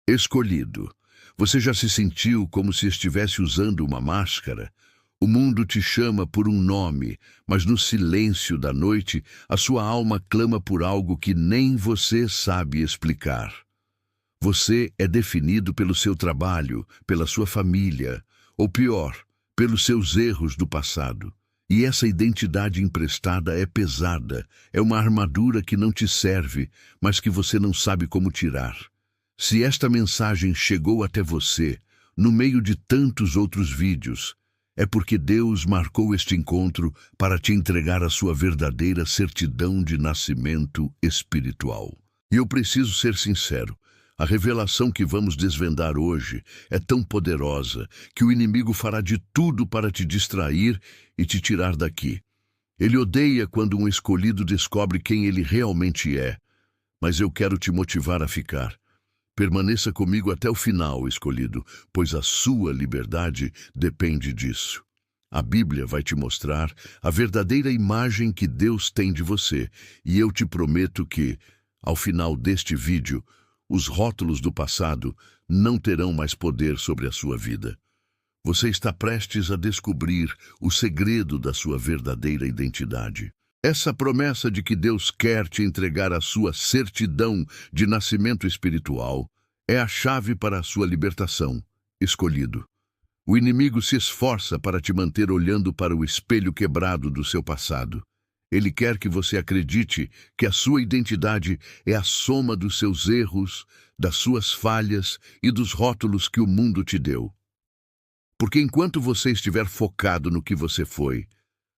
Escolhido. Você já se sentiu como se estivesse usando uma máscara? O mundo te chama por um nome, mas no silêncio da noite, a sua alma clama por algo que nem você sabe explicar. Você é definido pelo seu trabalho, pela sua família, ou pior, pelos seus erros do passado. E essa identidade emprestada é pesada, é uma armadura que não te serve, mas que você não sabe como tirar. Se esta mensagem chegou até você, no meio de tantos outros vídeos, é porque Deus marcou este encontro para te entregar a sua verdadeira certidão de nascimento espiritual. E eu preciso ser sincero, a revelação que vamos desvendar hoje é tão poderosa que o inimigo fará de tudo para te distrair e te tirar daqui. Ele odeia quando um escolhido descobre quem ele realmente é, mas eu quero te motivar a ficar. Permaneça comigo até o final, escolhido, pois a sua liberdade depende disso. A Bíblia vai te mostrar a verdadeira imagem que Deus tem de você, e eu te prometo que, ao final deste vídeo, os rótulos do passado não terão mais poder sobre a sua vida. Você está prestes a descobrir o segredo da sua verdadeira identidade. Essa promessa de que Deus quer te entregar a sua certidão de nascimento espiritual é a chave para a sua libertação, escolhido. O inimigo se esforça para te manter olhando para o espelho quebrado do seu passado. Ele quer que você acredite que a sua identidade é a soma dos seus erros, das suas falhas e dos rótulos que o mundo te deu. Porque enquanto você estiver focado no que você foi,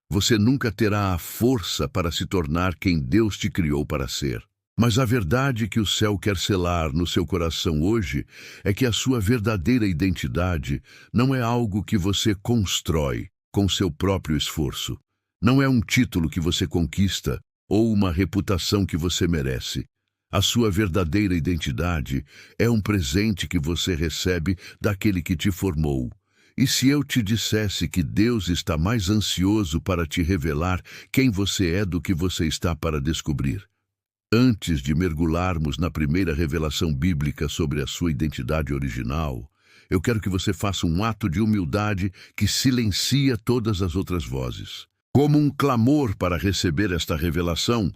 você nunca terá a força para se tornar quem Deus te criou para ser. Mas a verdade que o céu quer selar no seu coração hoje é que a sua verdadeira identidade não é algo que você constrói com seu próprio esforço. Não é um título que você conquista ou uma reputação que você merece. A sua verdadeira identidade é um presente que você recebe daquele que te formou. E se eu te dissesse que Deus está mais ansioso para te revelar quem você é do que você está para descobrir? Antes de mergulharmos na primeira revelação bíblica sobre a sua identidade original, eu quero que você faça um ato de humildade que silencia todas as outras vozes. Como um clamor para receber esta revelação,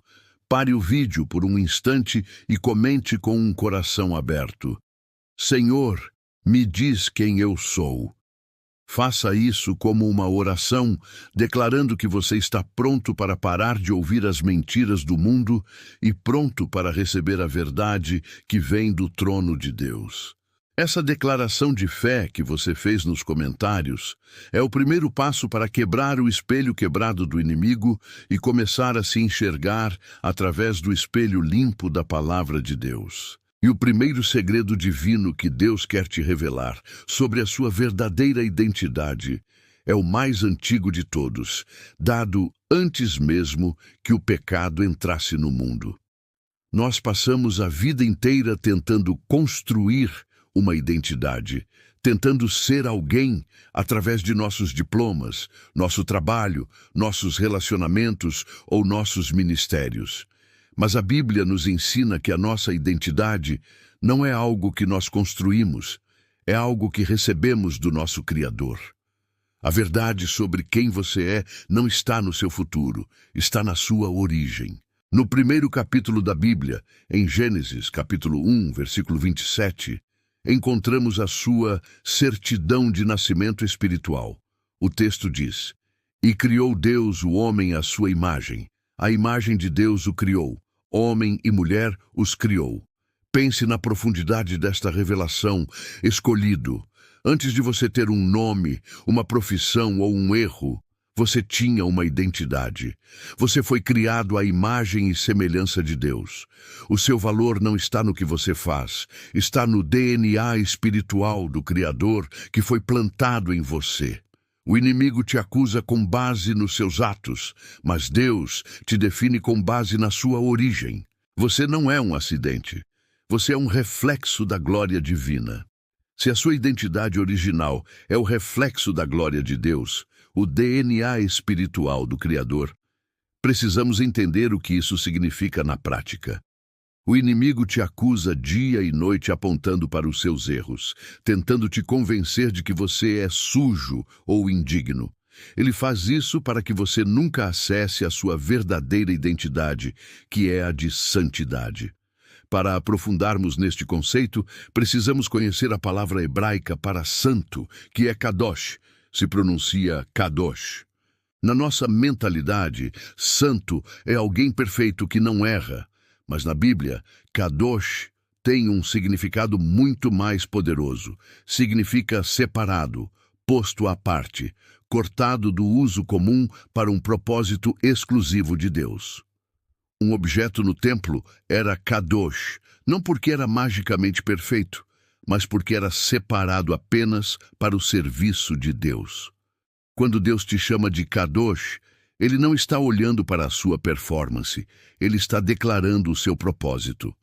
pare o vídeo por um instante e comente com um coração aberto. Senhor, me diz quem eu sou. Faça isso como uma oração, declarando que você está pronto para parar de ouvir as mentiras do mundo e pronto para receber a verdade que vem do trono de Deus. Essa declaração de fé que você fez nos comentários é o primeiro passo para quebrar o espelho quebrado do inimigo e começar a se enxergar através do espelho limpo da palavra de Deus. E o primeiro segredo divino que Deus quer te revelar sobre a sua verdadeira identidade é o mais antigo de todos, dado antes mesmo que o pecado entrasse no mundo. Nós passamos a vida inteira tentando construir uma identidade, tentando ser alguém através de nossos diplomas, nosso trabalho, nossos relacionamentos ou nossos ministérios. Mas a Bíblia nos ensina que a nossa identidade não é algo que nós construímos, é algo que recebemos do nosso Criador. A verdade sobre quem você é não está no seu futuro, está na sua origem. No primeiro capítulo da Bíblia, em Gênesis, capítulo 1, versículo 27, encontramos a sua certidão de nascimento espiritual. O texto diz: "E criou Deus o homem à sua imagem. A imagem de Deus o criou. Homem e mulher os criou." Pense na profundidade desta revelação, escolhido. Antes de você ter um nome, uma profissão ou um erro, você tinha uma identidade. Você foi criado à imagem e semelhança de Deus. O seu valor não está no que você faz, está no DNA espiritual do Criador que foi plantado em você. O inimigo te acusa com base nos seus atos, mas Deus te define com base na sua origem. Você não é um acidente. Você é um reflexo da glória divina. Se a sua identidade original é o reflexo da glória de Deus, o DNA espiritual do Criador, precisamos entender o que isso significa na prática. O inimigo te acusa dia e noite apontando para os seus erros, tentando te convencer de que você é sujo ou indigno. Ele faz isso para que você nunca acesse a sua verdadeira identidade, que é a de santidade. Para aprofundarmos neste conceito, precisamos conhecer a palavra hebraica para santo, que é kadosh, se pronuncia kadosh. Na nossa mentalidade, santo é alguém perfeito que não erra. Mas na Bíblia, kadosh tem um significado muito mais poderoso. Significa separado, posto à parte, cortado do uso comum para um propósito exclusivo de Deus. Um objeto no templo era kadosh, não porque era magicamente perfeito, mas porque era separado apenas para o serviço de Deus. Quando Deus te chama de kadosh, Ele não está olhando para a sua performance, Ele está declarando o seu propósito.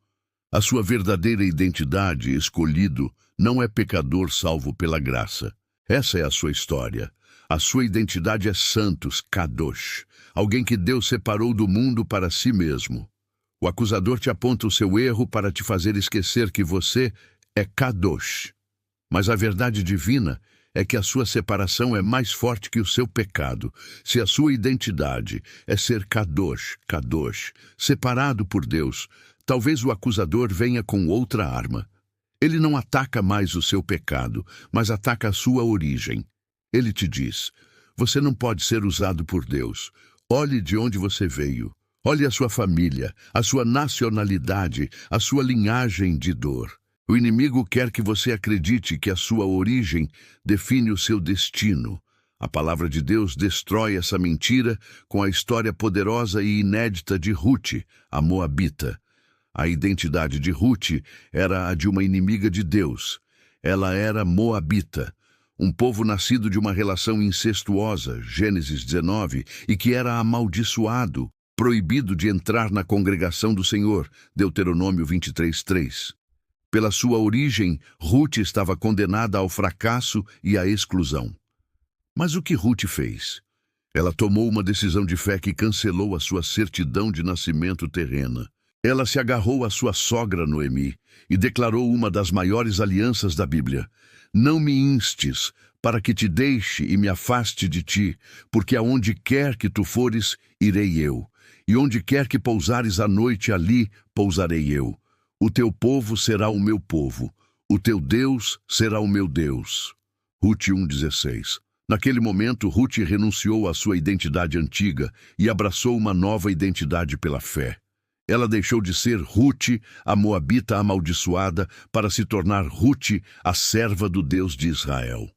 A sua verdadeira identidade, escolhido, não é pecador salvo pela graça. Essa é a sua história. A sua identidade é santos, kadosh, alguém que Deus separou do mundo para si mesmo. O acusador te aponta o seu erro para te fazer esquecer que você é kadosh. Mas a verdade divina é que a sua separação é mais forte que o seu pecado. Se a sua identidade é ser kadosh, kadosh, separado por Deus, talvez o acusador venha com outra arma. Ele não ataca mais o seu pecado, mas ataca a sua origem. Ele te diz: você não pode ser usado por Deus. Olhe de onde você veio. Olhe a sua família, a sua nacionalidade, a sua linhagem de dor. O inimigo quer que você acredite que a sua origem define o seu destino. A palavra de Deus destrói essa mentira com a história poderosa e inédita de Ruth, a Moabita. A identidade de Ruth era a de uma inimiga de Deus. Ela era Moabita, um povo nascido de uma relação incestuosa, Gênesis 19, e que era amaldiçoado, proibido de entrar na congregação do Senhor, Deuteronômio 23:3. Pela sua origem, Ruth estava condenada ao fracasso e à exclusão. Mas o que Ruth fez? Ela tomou uma decisão de fé que cancelou a sua certidão de nascimento terrena. Ela se agarrou à sua sogra Noemi e declarou uma das maiores alianças da Bíblia: não me instes para que te deixe e me afaste de ti, porque aonde quer que tu fores, irei eu, e onde quer que pousares à noite, ali pousarei eu. O teu povo será o meu povo, o teu Deus será o meu Deus. Ruth 1:16. Naquele momento, Ruth renunciou à sua identidade antiga e abraçou uma nova identidade pela fé. Ela deixou de ser Ruth, a moabita amaldiçoada, para se tornar Ruth, a serva do Deus de Israel.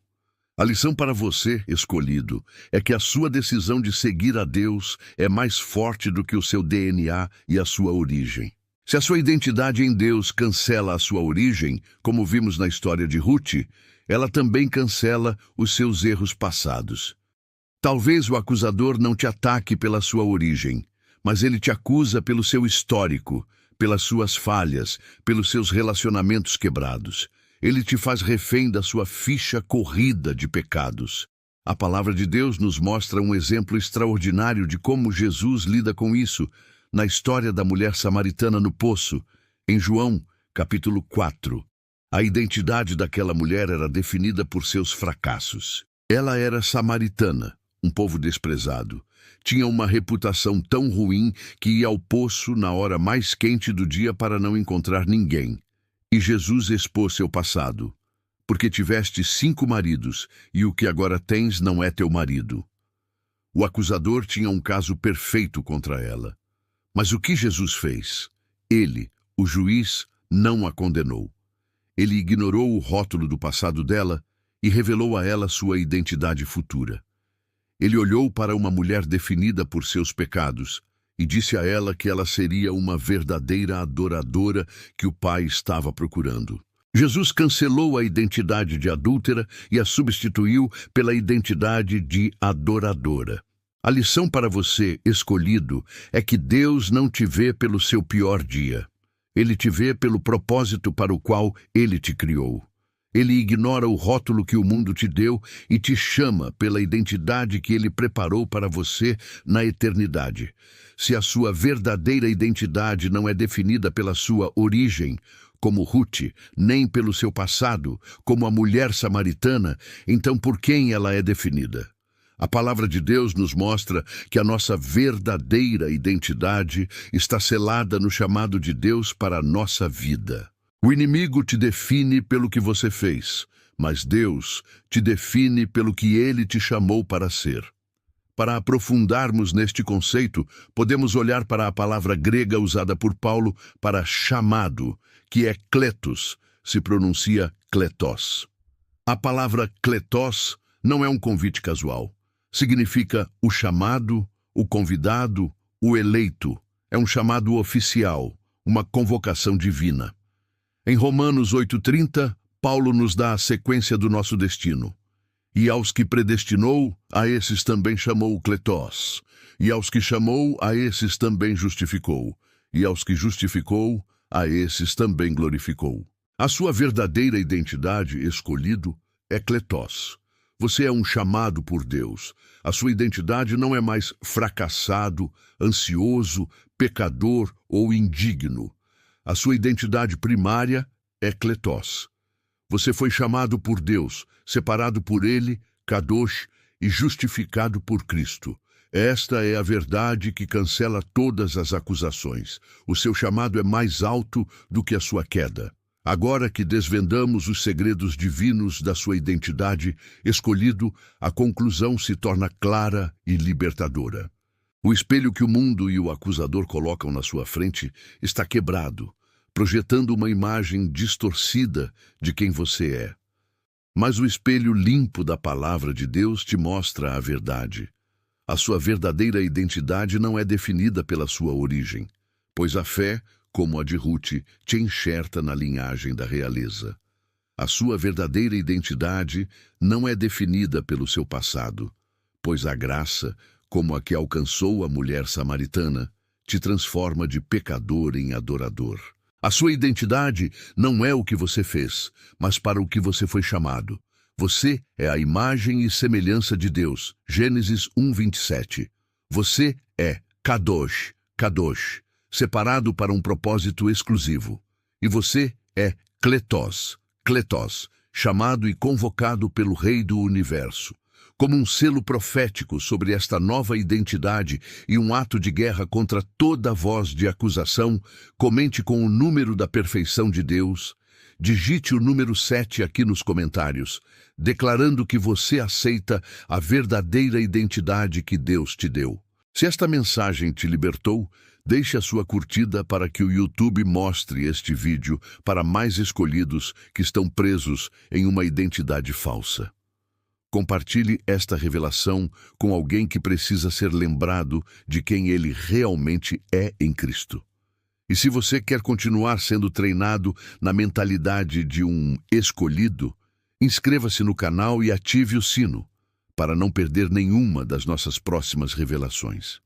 A lição para você, escolhido, é que a sua decisão de seguir a Deus é mais forte do que o seu DNA e a sua origem. Se a sua identidade em Deus cancela a sua origem, como vimos na história de Ruth, ela também cancela os seus erros passados. Talvez o acusador não te ataque pela sua origem, mas ele te acusa pelo seu histórico, pelas suas falhas, pelos seus relacionamentos quebrados. Ele te faz refém da sua ficha corrida de pecados. A palavra de Deus nos mostra um exemplo extraordinário de como Jesus lida com isso, na história da mulher samaritana no poço, em João, capítulo 4. A identidade daquela mulher era definida por seus fracassos. Ela era samaritana, um povo desprezado. Tinha uma reputação tão ruim que ia ao poço na hora mais quente do dia para não encontrar ninguém. E Jesus expôs seu passado. Porque tiveste 5 maridos, e o que agora tens não é teu marido. O acusador tinha um caso perfeito contra ela. Mas o que Jesus fez? Ele, o juiz, não a condenou. Ele ignorou o rótulo do passado dela e revelou a ela sua identidade futura. Ele olhou para uma mulher definida por seus pecados e disse a ela que ela seria uma verdadeira adoradora que o Pai estava procurando. Jesus cancelou a identidade de adúltera e a substituiu pela identidade de adoradora. A lição para você, escolhido, é que Deus não te vê pelo seu pior dia. Ele te vê pelo propósito para o qual Ele te criou. Ele ignora o rótulo que o mundo te deu e te chama pela identidade que ele preparou para você na eternidade. Se a sua verdadeira identidade não é definida pela sua origem, como Ruth, nem pelo seu passado, como a mulher samaritana, então por quem ela é definida? A palavra de Deus nos mostra que a nossa verdadeira identidade está selada no chamado de Deus para a nossa vida. O inimigo te define pelo que você fez, mas Deus te define pelo que Ele te chamou para ser. Para aprofundarmos neste conceito, podemos olhar para a palavra grega usada por Paulo para chamado, que é kletos, se pronuncia kletos. A palavra kletos não é um convite casual. Significa o chamado, o convidado, o eleito. É um chamado oficial, uma convocação divina. Em Romanos 8:30, Paulo nos dá a sequência do nosso destino. E aos que predestinou, a esses também chamou kletos. E aos que chamou, a esses também justificou. E aos que justificou, a esses também glorificou. A sua verdadeira identidade, escolhido, é kletos. Você é um chamado por Deus. A sua identidade não é mais fracassado, ansioso, pecador ou indigno. A sua identidade primária é kletos. Você foi chamado por Deus, separado por Ele, kadosh, e justificado por Cristo. Esta é a verdade que cancela todas as acusações. O seu chamado é mais alto do que a sua queda. Agora que desvendamos os segredos divinos da sua identidade, escolhido, a conclusão se torna clara e libertadora. O espelho que o mundo e o acusador colocam na sua frente está quebrado, projetando uma imagem distorcida de quem você é. Mas o espelho limpo da palavra de Deus te mostra a verdade. A sua verdadeira identidade não é definida pela sua origem, pois a fé, como a de Ruth, te enxerta na linhagem da realeza. A sua verdadeira identidade não é definida pelo seu passado, pois a graça, como a que alcançou a mulher samaritana, te transforma de pecador em adorador. A sua identidade não é o que você fez, mas para o que você foi chamado. Você é a imagem e semelhança de Deus. Gênesis 1:27. Você é kadosh, kadosh, separado para um propósito exclusivo. E você é kletos, kletos, chamado e convocado pelo Rei do Universo. Como um selo profético sobre esta nova identidade e um ato de guerra contra toda voz de acusação, comente com o número da perfeição de Deus. Digite o número 7 aqui nos comentários, declarando que você aceita a verdadeira identidade que Deus te deu. Se esta mensagem te libertou, deixe a sua curtida para que o YouTube mostre este vídeo para mais escolhidos que estão presos em uma identidade falsa. Compartilhe esta revelação com alguém que precisa ser lembrado de quem ele realmente é em Cristo. E se você quer continuar sendo treinado na mentalidade de um escolhido, inscreva-se no canal e ative o sino para não perder nenhuma das nossas próximas revelações.